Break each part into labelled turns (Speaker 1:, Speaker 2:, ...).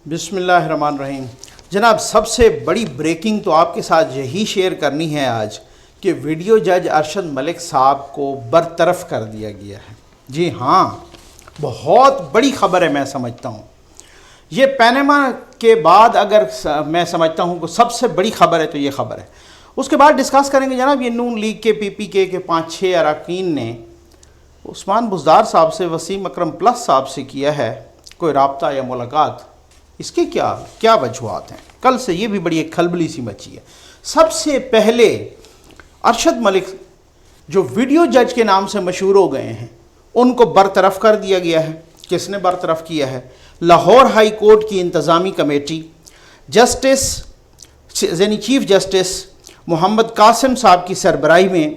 Speaker 1: بسم اللہ الرحمن الرحیم۔ جناب سب سے بڑی بریکنگ تو آپ کے ساتھ یہی شیئر کرنی ہے آج کہ ویڈیو جج ارشد ملک صاحب کو برطرف کر دیا گیا ہے۔ جی ہاں، بہت بڑی خبر ہے، میں سمجھتا ہوں یہ پینما کے بعد اگر میں سمجھتا ہوں کہ سب سے بڑی خبر ہے تو یہ خبر ہے۔ اس کے بعد ڈسکس کریں گے جناب یہ نون لیگ کے پی کے 5-6 اراکین نے عثمان بزدار صاحب سے، وسیم اکرم پلس صاحب سے کیا ہے کوئی رابطہ یا ملاقات، اس کے کیا وجوہات ہیں؟ کل سے یہ بھی بڑی ایک کھلبلی سی مچی ہے۔ سب سے پہلے ارشد ملک جو ویڈیو جج کے نام سے مشہور ہو گئے ہیں ان کو برطرف کر دیا گیا ہے۔ کس نے برطرف کیا ہے؟ لاہور ہائی کورٹ کی انتظامی کمیٹی، یعنی چیف جسٹس محمد قاسم صاحب کی سربراہی میں،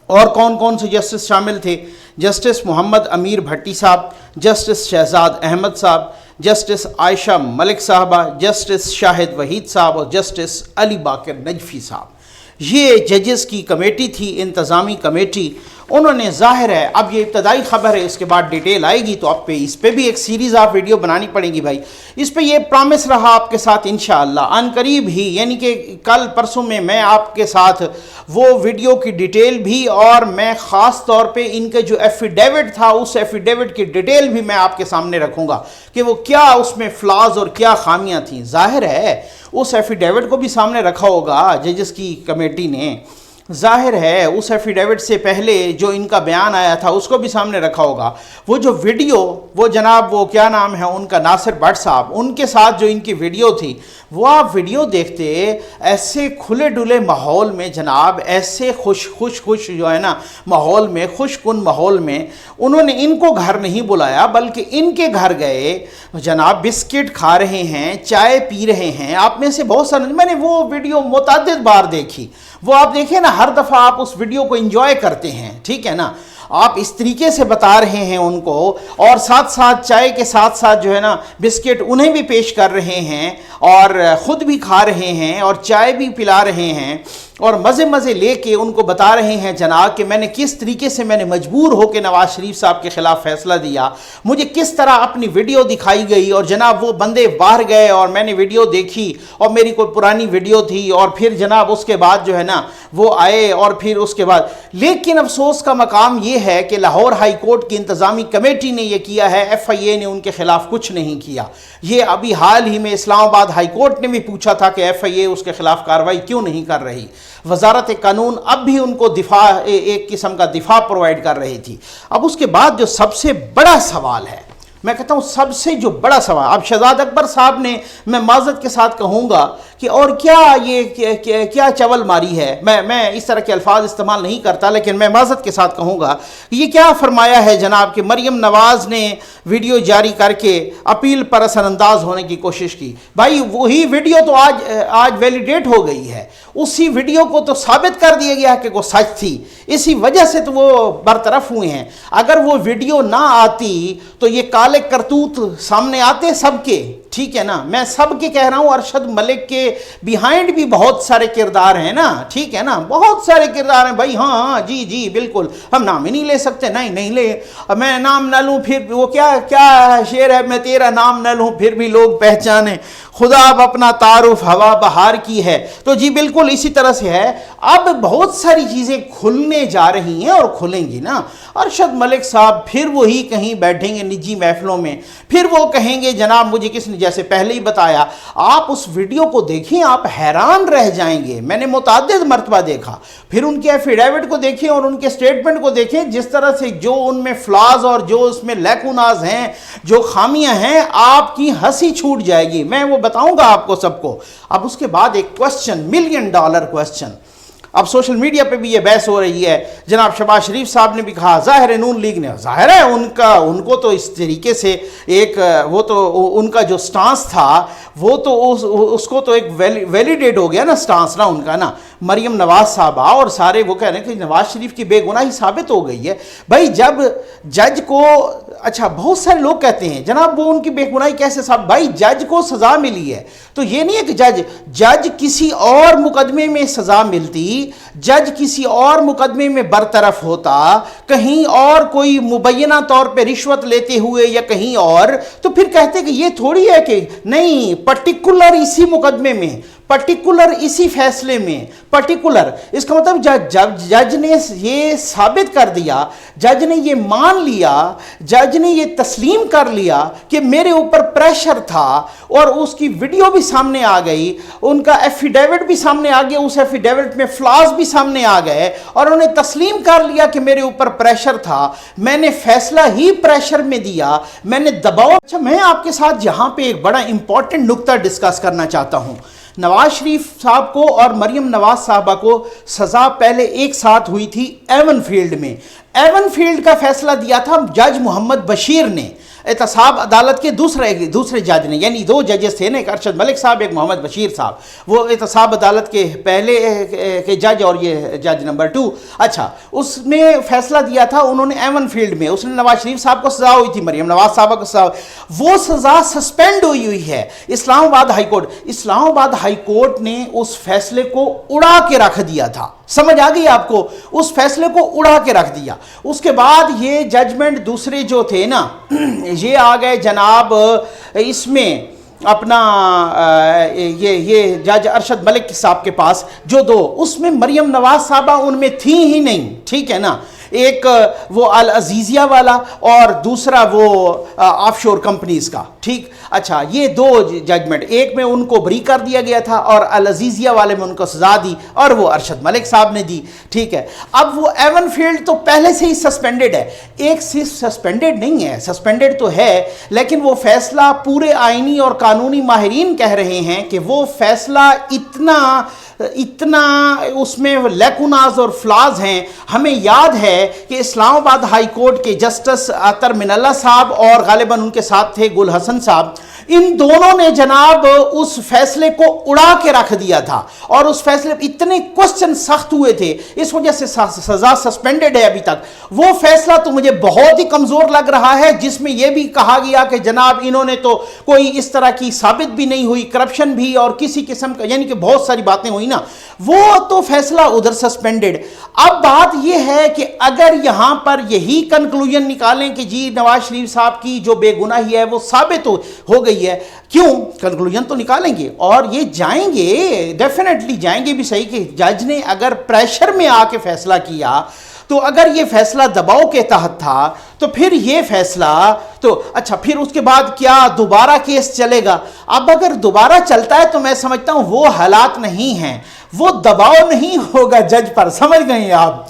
Speaker 1: اور کون کون سے جسٹس شامل تھے؟ جسٹس محمد امیر بھٹی صاحب، جسٹس شہزاد احمد صاحب، جسٹس عائشہ ملک صاحبہ، جسٹس شاہد وحید صاحب اور جسٹس علی باقر نجفی صاحب۔ یہ ججز کی کمیٹی تھی، انتظامی کمیٹی۔ انہوں نے، ظاہر ہے اب یہ ابتدائی خبر ہے، اس کے بعد ڈیٹیل آئے گی تو آپ پہ اس پہ بھی ایک سیریز آف ویڈیو بنانی پڑے گی بھائی۔ اس پہ یہ پرامس رہا آپ کے ساتھ انشاءاللہ ان قریب ہی، یعنی کہ کل پرسوں میں آپ کے ساتھ وہ ویڈیو کی ڈیٹیل بھی، اور میں خاص طور پہ ان کے جو ایفیڈیوٹ تھا اس ایفیڈیوٹ کی ڈیٹیل بھی میں آپ کے سامنے رکھوں گا کہ وہ کیا اس میں فلاز اور کیا خامیاں تھیں۔ ظاہر ہے اس ایفیڈیوٹ کو بھی سامنے رکھا ہوگا ججز کی کمیٹی نے، ظاہر ہے اس ایفیڈیوٹ سے پہلے جو ان کا بیان آیا تھا اس کو بھی سامنے رکھا ہوگا۔ وہ جو ویڈیو، وہ جناب وہ کیا نام ہے ان کا، ناصر بٹ صاحب، ان کے ساتھ جو ان کی ویڈیو تھی، وہ آپ ویڈیو دیکھتے ایسے کھلے ڈلے ماحول میں جناب، ایسے خوش جو ہے نا ماحول میں، خوش کن ماحول میں، انہوں نے ان کو گھر نہیں بلایا بلکہ ان کے گھر گئے جناب، بسکٹ کھا رہے ہیں، چائے پی رہے ہیں۔ آپ میں سے بہت سارے، میں نے وہ ویڈیو متعدد بار دیکھی، وہ آپ دیکھیں نا، ہر دفعہ آپ اس ویڈیو کو انجوائے کرتے ہیں، ٹھیک ہے نا، آپ اس طریقے سے بتا رہے ہیں ان کو، اور ساتھ ساتھ چائے کے ساتھ ساتھ جو ہے نا بسکٹ انہیں بھی پیش کر رہے ہیں اور خود بھی کھا رہے ہیں اور چائے بھی پلا رہے ہیں، اور مزے لے کے ان کو بتا رہے ہیں جناب کہ میں نے کس طریقے سے میں نے مجبور ہو کے نواز شریف صاحب کے خلاف فیصلہ دیا، مجھے کس طرح اپنی ویڈیو دکھائی گئی، اور جناب وہ بندے باہر گئے اور میں نے ویڈیو دیکھی، اور میری کوئی پرانی ویڈیو تھی، اور پھر جناب اس کے بعد جو ہے نا وہ آئے، اور پھر اس کے بعد، لیکن افسوس کا مقام یہ ہے کہ لاہور ہائی کورٹ کی انتظامی کمیٹی نے یہ کیا ہے، ایف آئی اے نے ان کے خلاف کچھ نہیں کیا۔ یہ ابھی حال ہی میں اسلام آباد ہائی کورٹ نے بھی پوچھا تھا کہ ایف آئی اے اس کے خلاف کارروائی کیوں نہیں کر رہی۔ وزارت قانون اب بھی ان کو دفاع، ایک قسم کا دفاع پرووائڈ کر رہی تھی۔ اب اس کے بعد جو سب سے بڑا سوال ہے، میں کہتا ہوں سب سے جو بڑا سوال، اب شہزاد اکبر صاحب نے، میں معذرت کے ساتھ کہوں گا کہ اور کیا یہ کیا چول ماری ہے، میں اس طرح کے الفاظ استعمال نہیں کرتا، لیکن میں معذرت کے ساتھ کہوں گا کہ یہ کیا فرمایا ہے جناب کہ مریم نواز نے ویڈیو جاری کر کے اپیل پر اثر انداز ہونے کی کوشش کی۔ بھائی وہی ویڈیو تو آج ویلیڈیٹ ہو گئی ہے، اسی ویڈیو کو تو ثابت کر دیا گیا کہ وہ سچ تھی، اسی وجہ سے تو وہ برطرف ہوئے ہیں۔ اگر وہ ویڈیو نہ آتی تو یہ کالے کرتوت سامنے آتے سب کے، ٹھیک ہے نا، میں سب کے کہہ رہا ہوں، ارشد ملک کے بیہائنڈ بھی بہت سارے کردار ہیں نا، ٹھیک ہے نا، بہت سارے کردار ہیں بھائی، ہاں جی بالکل، ہم نام ہی نہیں لے سکتے، نہیں لے، میں نام نہ لوں پھر وہ کیا شعر ہے، میں تیرا نام نہ لوں پھر بھی لوگ پہچانے، خدا اب اپنا تعارف ہوا بہار کی ہے۔ تو جی بالکل اسی طرح سے ہے، اب بہت ساری چیزیں کھلنے جا رہی ہیں اور کھلیں گی نا۔ ارشد ملک صاحب پھر وہی کہیں بیٹھیں گے نجی محفلوں میں، پھر وہ کہیں گے جناب مجھے کس نے، جیسے پہلے ہی بتایا، آپ اس ویڈیو کو دیکھیں آپ حیران رہ جائیں گے، میں نے متعدد مرتبہ دیکھا، پھر ان کے ایفیڈیوٹ کو دیکھیں اور ان کے سٹیٹمنٹ کو دیکھیں، جس طرح سے جو ان میں فلاز اور جو اس میں لیکوناز ہیں، جو خامیاں ہیں، آپ کی ہنسی چھوٹ جائے گی، میں وہ بتاؤں گا آپ کو سب کو۔ اب اس کے بعد ایک کوسچن، $1,000,000 کوسچن، اب سوشل میڈیا پہ بھی یہ بحث ہو رہی ہے، جناب شہباز شریف صاحب نے بھی کہا، ظاہر ہے نون لیگ نے، ظاہر ہے ان کو تو اس طریقے سے ایک، وہ تو ان کا جو سٹانس تھا وہ تو اس کو تو ایک ویلیڈیٹ ہو گیا نا سٹانس نا ان کا نا، مریم نواز صاحبہ اور سارے وہ کہہ رہے ہیں کہ نواز شریف کی بے گناہی ثابت ہو گئی ہے۔ بھائی جب جج کو اچھا بہت سارے لوگ کہتے ہیں جناب وہ ان کی بے گناہی کیسے صاحب؟ بھائی جج کو سزا ملی ہے تو یہ نہیں ہے کہ جج کسی اور مقدمے میں سزا ملتی، جج کسی اور مقدمے میں برطرف ہوتا، کہیں اور کوئی مبینہ طور پہ رشوت لیتے ہوئے یا کہیں اور، تو پھر کہتے کہ یہ تھوڑی ہے کہ نہیں پرٹیکولر اسی مقدمے میں، پرٹیکولر اسی فیصلے میں، پرٹیکولر اس کا مطلب جج نے یہ ثابت کر دیا، جج نے یہ مان لیا، جج نے یہ تسلیم کر لیا کہ میرے اوپر پریشر تھا، اور اس کی ویڈیو بھی سامنے آ گئی، ان کا ایفیڈیوٹ بھی سامنے آ گیا، اس ایفیڈیوٹ میں فلاز بھی سامنے آ گئے، اور انہوں نے تسلیم کر لیا کہ میرے اوپر پریشر تھا، میں نے فیصلہ ہی پریشر میں دیا، میں نے دباؤ۔ اچھا میں آپ کے ساتھ یہاں پہ ایک بڑا امپورٹنٹ نقطہ ڈسکس کرنا چاہتا ہوں۔ نواز شریف صاحب کو اور مریم نواز صاحبہ کو سزا پہلے ایک ساتھ ہوئی تھی ایون فیلڈ میں۔ ایون فیلڈ کا فیصلہ دیا تھا جج محمد بشیر نے، احتساب عدالت کے دوسرے جج نے، یعنی دو ججز تھے نا، ایک ارشد ملک صاحب ایک محمد بشیر صاحب، وہ احتساب عدالت کے پہلے کے جج اور یہ جج نمبر 2۔ اچھا اس نے فیصلہ دیا تھا انہوں نے ایون فیلڈ میں، اس نے نواز شریف صاحب کو سزا ہوئی تھی، مریم نواز صاحبہ کو سزا، وہ سزا سسپینڈ ہوئی ہے اسلام آباد ہائی کورٹ۔ اسلام آباد ہائی کورٹ نے اس فیصلے کو اڑا کے رکھ دیا تھا، سمجھ آ گئی آپ کو؟ اس فیصلے کو اڑا کے رکھ دیا۔ اس کے بعد یہ ججمنٹ دوسرے جو تھے نا یہ آ گئے جناب اس میں اپنا یہ جج ارشد ملک صاحب کے پاس جو دو، اس میں مریم نواز صاحبہ ان میں تھی ہی نہیں، ٹھیک ہے نا، ایک وہ العزیزیہ والا اور دوسرا وہ آف شور کمپنیز کا، ٹھیک۔ اچھا یہ دو ججمنٹ، ایک میں ان کو بری کر دیا گیا تھا اور العزیزیہ والے میں ان کو سزا دی، اور وہ ارشد ملک صاحب نے دی، ٹھیک ہے۔ اب وہ ایون فیلڈ تو پہلے سے ہی سسپینڈڈ ہے، ایک صرف سسپینڈڈ نہیں ہے، سسپینڈڈ تو ہے لیکن وہ فیصلہ پورے آئینی اور قانونی ماہرین کہہ رہے ہیں کہ وہ فیصلہ اتنا اس میں لیکوناز اور فلاز ہیں۔ ہمیں یاد ہے کہ اسلام آباد ہائی کورٹ کے جسٹس عطر من اللہ صاحب اور غالباً ان کے ساتھ تھے گل حسن صاحب، ان دونوں نے جناب اس فیصلے کو اڑا کے رکھ دیا تھا، اور اس فیصلے پر اتنے کوسچن سخت ہوئے تھے، اس وجہ سے سزا سسپینڈڈ ہے ابھی تک۔ وہ فیصلہ تو مجھے بہت ہی کمزور لگ رہا ہے جس میں یہ بھی کہا گیا کہ جناب انہوں نے تو کوئی اس طرح کی ثابت بھی نہیں ہوئی، کرپشن بھی اور کسی قسم کا، یعنی کہ بہت ساری باتیں ہوئی نا، وہ تو فیصلہ ادھر سسپینڈڈ۔ اب بات یہ ہے کہ اگر یہاں پر یہی کنکلوژن نکالیں کہ جی نواز شریف صاحب کی جو بے گناہی ہے وہ ثابت ہو گئی ہے، کیوں کنکلوژن تو نکالیں گے اور یہ جائیں گے، ڈیفینیٹلی جائیں گے بھی صحیح کہ جج نے اگر پریشر میں آ کے فیصلہ کیا تو اگر یہ فیصلہ دباؤ کے تحت تھا تو پھر یہ فیصلہ تو اچھا پھر اس کے بعد کیا دوبارہ کیس چلے گا؟ اب اگر دوبارہ چلتا ہے تو میں سمجھتا ہوں وہ حالات نہیں ہیں، وہ دباؤ نہیں ہوگا جج پر، سمجھ گئے آپ؟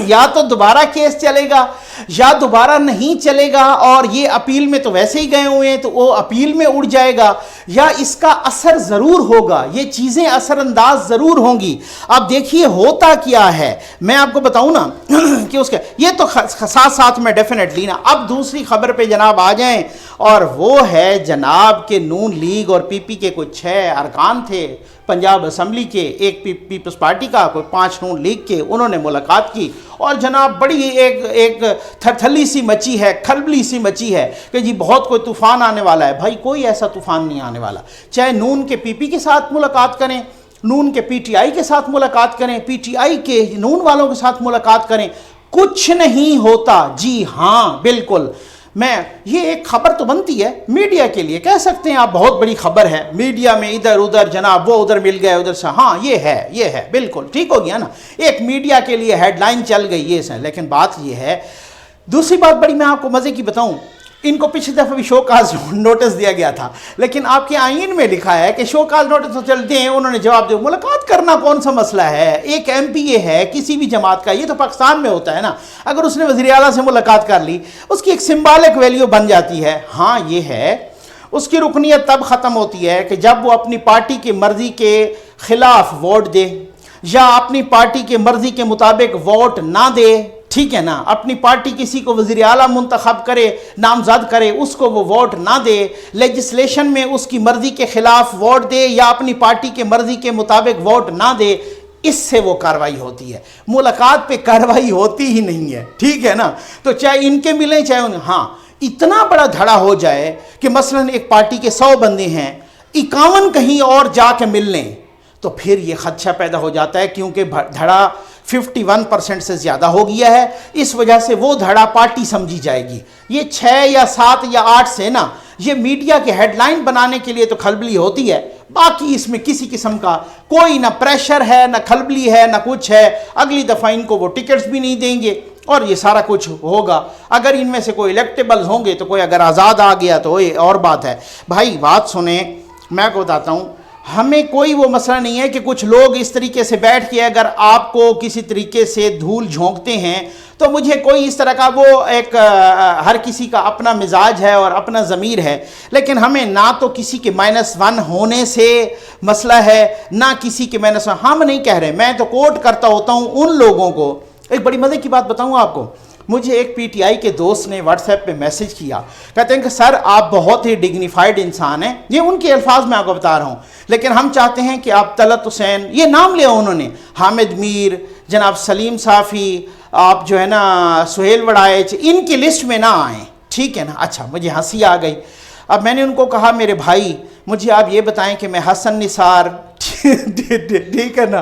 Speaker 1: یا تو دوبارہ کیس چلے گا یا دوبارہ نہیں چلے گا، اور یہ اپیل میں تو ویسے ہی گئے ہوئے ہیں تو وہ اپیل میں اڑ جائے گا، یا اس کا اثر ضرور ہوگا، یہ چیزیں اثر انداز ضرور ہوں گی۔ اب دیکھیے ہوتا کیا ہے، میں آپ کو بتاؤں نا کہ اس کا یہ تو ساتھ میں ڈیفینیٹلی نا۔ اب دوسری خبر پہ جناب آ جائیں، اور وہ ہے جناب کہ نون لیگ اور پی پی کے کوئی 6 ارکان تھے پنجاب اسمبلی کے، ایک پیپلز پارٹی کا، کوئی 5 نون لیگ کے، انہوں نے ملاقات کی، اور جناب بڑی ایک تھرتھلی سی مچی ہے، کھلبلی سی مچی ہے کہ جی بہت کوئی طوفان آنے والا ہے۔ بھائی کوئی ایسا طوفان نہیں آنے والا، چاہے نون کے پی پی کے ساتھ ملاقات کریں، نون کے پی ٹی آئی کے ساتھ ملاقات کریں، پی ٹی آئی کے نون والوں کے ساتھ ملاقات کریں، کچھ نہیں ہوتا۔ جی ہاں بالکل، میں یہ ایک خبر تو بنتی ہے میڈیا کے لیے، کہہ سکتے ہیں آپ بہت بڑی خبر ہے، میڈیا میں ادھر ادھر جناب وہ ادھر مل گئے ادھر سے، ہاں یہ ہے بالکل ٹھیک ہو گیا نا، ایک میڈیا کے لیے ہیڈ لائن چل گئی یہ سے۔ لیکن بات یہ ہے، دوسری بات بڑی میں آپ کو مزے کی بتاؤں، ان کو پچھلی دفعہ بھی شو کاز نوٹس دیا گیا تھا، لیکن آپ کے آئین میں لکھا ہے کہ شو کاز نوٹس تو چلتے ہیں، انہوں نے جواب دیا ملاقات کرنا کون سا مسئلہ ہے، ایک ایم پی اے ہے کسی بھی جماعت کا، یہ تو پاکستان میں ہوتا ہے نا، اگر اس نے وزیر اعلیٰ سے ملاقات کر لی اس کی ایک سمبولک ویلیو بن جاتی ہے۔ ہاں یہ ہے، اس کی رکنیت تب ختم ہوتی ہے کہ جب وہ اپنی پارٹی کی مرضی کے خلاف ووٹ دے، یا اپنی پارٹی کے مرضی کے مطابق ووٹ نہ دے، ٹھیک ہے نا، اپنی پارٹی کسی کو وزیر اعلیٰ منتخب کرے، نامزد کرے، اس کو وہ ووٹ نہ دے، لیجسلیشن میں اس کی مرضی کے خلاف ووٹ دے یا اپنی پارٹی کے مرضی کے مطابق ووٹ نہ دے، اس سے وہ کارروائی ہوتی ہے۔ ملاقات پہ کارروائی ہوتی ہی نہیں ہے، ٹھیک ہے نا، تو چاہے ان کے ملیں چاہے ہاں اتنا بڑا دھڑا ہو جائے کہ مثلاً ایک پارٹی کے 100 بندے ہیں، 51 کہیں اور جا کے مل لیں، تو پھر یہ خدشہ پیدا ہو جاتا ہے، کیونکہ دھڑا 51% سے زیادہ ہو گیا ہے، اس وجہ سے وہ دھڑا پارٹی سمجھی جائے گی۔ یہ 6 یا 7 یا 8 سے نا، یہ میڈیا کے ہیڈ لائن بنانے کے لیے تو کھلبلی ہوتی ہے، باقی اس میں کسی قسم کا کوئی نہ پریشر ہے، نہ کھلبلی ہے، نہ کچھ ہے۔ اگلی دفعہ ان کو وہ ٹکٹس بھی نہیں دیں گے اور یہ سارا کچھ ہوگا۔ اگر ان میں سے کوئی الیکٹیبلز ہوں گے تو کوئی اگر آزاد آ گیا تو یہ اور بات ہے۔ بھائی بات سنیں، میں آپ کو بتاتا ہوں، ہمیں کوئی وہ مسئلہ نہیں ہے کہ کچھ لوگ اس طریقے سے بیٹھ کے اگر آپ کو کسی طریقے سے دھول جھونکتے ہیں تو مجھے کوئی اس طرح کا، وہ ایک ہر کسی کا اپنا مزاج ہے اور اپنا ضمیر ہے، لیکن ہمیں نہ تو کسی کے -1 ہونے سے مسئلہ ہے، نہ کسی کے -1 ہم نہیں کہہ رہے۔ میں تو کوٹ کرتا ہوتا ہوں ان لوگوں کو۔ ایک بڑی مزے کی بات بتاؤں آپ کو، مجھے ایک پی ٹی آئی کے دوست نے واٹس ایپ پہ میسج کیا، کہتے ہیں کہ سر آپ بہت ہی ڈگنیفائڈ انسان ہیں، یہ ان کے الفاظ میں آپ کو بتا رہا ہوں، لیکن ہم چاہتے ہیں کہ آپ طلعت حسین، یہ نام لیا انہوں نے، حامد میر، جناب سلیم صافی، آپ جو ہے نا سہیل وڑائچ، ان کی لسٹ میں نہ آئیں، ٹھیک ہے نا؟ اچھا، مجھے ہنسی آ گئی۔ اب میں نے ان کو کہا میرے بھائی مجھے آپ یہ بتائیں کہ میں حسن نثار، ٹھیک ہے نا،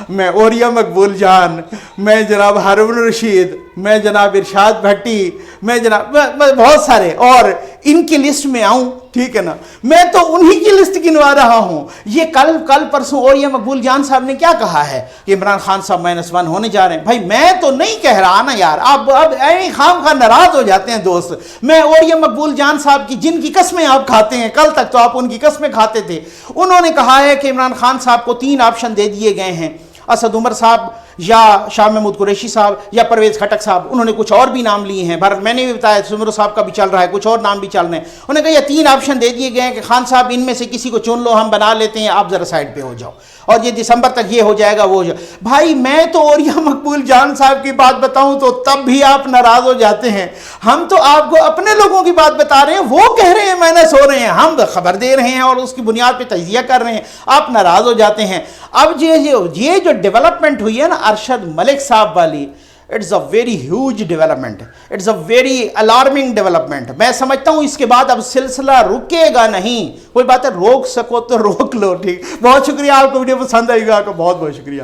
Speaker 1: میں اوریا مقبول جان، میں جناب ہارون رشید، میں جناب ارشاد بھٹی، میں جناب بہت سارے، اور ان کی لسٹ میں آؤں، ٹھیک ہے نا؟ میں تو انہی کی لسٹ گنوا رہا ہوں۔ یہ کل پرسوں اوریا مقبول جان صاحب نے کیا کہا ہے کہ عمران خان صاحب -1 ہونے جا رہے ہیں۔ بھائی میں تو نہیں کہہ رہا نا یار، اب ایویں خام خواہ ناراض ہو جاتے ہیں دوست۔ میں اوریا مقبول جان صاحب کی جن کی قسمیں آپ کھاتے ہیں، کل تک تو آپ ان کی قسمیں کھاتے تھے، انہوں نے کہا ہے کہ عمران خان صاحب کو 3 آپشن دے دیے گئے ہیں، اسد عمر صاحب یا شاہ محمود قریشی صاحب یا پرویز خٹک صاحب، انہوں نے کچھ اور بھی نام لیے ہیں، میں نے بھی بتایا سمرو صاحب کا بھی چل رہا ہے، کچھ اور نام بھی چل رہے ہیں۔ انہوں نے کہا یہ 3 آپشن دے دیے گئے ہیں کہ خان صاحب ان میں سے کسی کو چن لو، ہم بنا لیتے ہیں، آپ ذرا سائڈ پہ ہو جاؤ، اور یہ دسمبر تک یہ ہو جائے گا وہ ہو جائے۔ بھائی میں تو اوریا مقبول جان صاحب کی بات بتاؤں تو تب بھی آپ ناراض ہو جاتے ہیں، ہم تو آپ کو اپنے لوگوں کی بات بتا رہے ہیں، وہ کہہ رہے ہیں مائنس ہو رہے ہیں، ہم خبر دے رہے ہیں اور اس کی بنیاد پہ تجزیہ کر رہے ہیں، آپ ناراض ہو جاتے ہیں۔ اب یہ جو ڈیولپمنٹ ہوئی ہے نا ارشد ملک صاحب والی، it's a very huge development, it's a very alarming development. میں سمجھتا ہوں اس کے بعد اب سلسلہ رکے گا نہیں، کوئی بات ہے روک سکو تو روک لو، ٹھیک۔ بہت شکریہ، آپ کو ویڈیو پسند آئی گا، آپ کا بہت بہت شکریہ۔